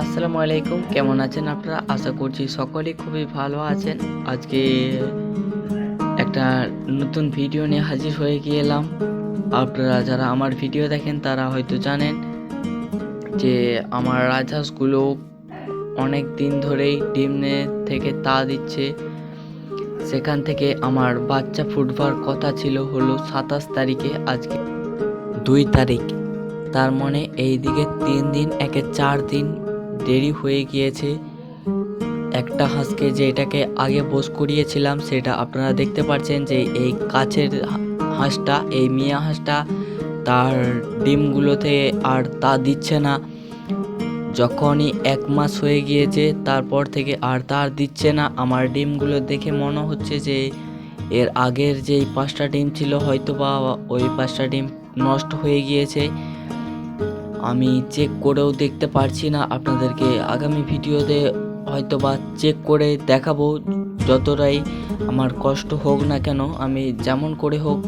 আসসালামু আলাইকুম। কেমন আছেন আপনারা? আশা করছি সকলেই খুবই ভালো আছেন। আজকে একটা নতুন ভিডিও নিয়ে হাজির হয়ে গেলাম। আপনারা যারা আমার ভিডিও দেখেন তারা হয়তো জানেন যে আমার রাজহাঁসগুলো অনেক দিন ধরেই ডিমে থেকে তা দিচ্ছে। সেখান থেকে আমার বাচ্চা ফুটবার কথা ছিল হলো 27 তারিখে, আজকে 2 তারিখ। তার মানে এই দিকে 3 দিন, একে 4 দিন দেরি হয়ে গিয়েছে। একটা হাঁসকে যেটাকে আগে বোস করিয়েছিলাম সেটা আপনারা দেখতে পাচ্ছেন যে এই কাছের হাঁসটা, এই মিয়া হাঁসটা তার ডিমগুলোতে আর তা দিচ্ছে না। যখনই 1 মাস হয়ে গিয়েছে তারপর থেকে আর তার দিচ্ছে না। আমার ডিমগুলো দেখে মনে হচ্ছে যে এর আগের যেই 5টা ডিম ছিল হয়তো বা ওই 5টা ডিম নষ্ট হয়ে গিয়েছে। আমি চেক করেও দেখতে পারছি না। আপনাদেরকে আগামী ভিডিওতে হয়তো বা চেক করে দেখাবো। যতটাই আমার কষ্ট হোক না কেন আমি যেমন করে হোক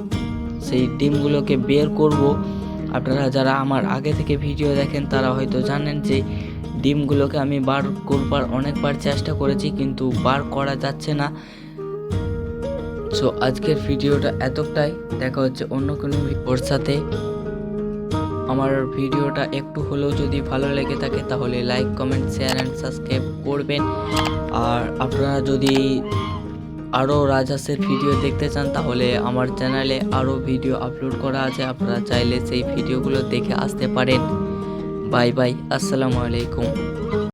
সেই ডিমগুলোকে বের করব। আপনারা যারা আমার আগে থেকে ভিডিও দেখেন তারা হয়তো জানেন যে ডিমগুলোকে আমি বার করবার অনেকবার চেষ্টা করেছি কিন্তু বার করা যাচ্ছে না। সো আজকের ভিডিওটা এতটাই। দেখা হচ্ছে অন্য কোনো ভিডিওর সাথে। আমার ভিডিওটা একটু হলেও যদি ভালো লেগে থাকে তাহলে like, comment, share and subscribe করবেন। আর আপনারা যদি আরও রাজহাঁসের ভিডিও দেখতে চান তাহলে আমার চ্যানেলে আরও ভিডিও আপলোড করা আছে, আপনারা চাইলে সেই ভিডিওগুলো দেখে আসতে পারেন। বাই বাই, আসসালামু আলাইকুম।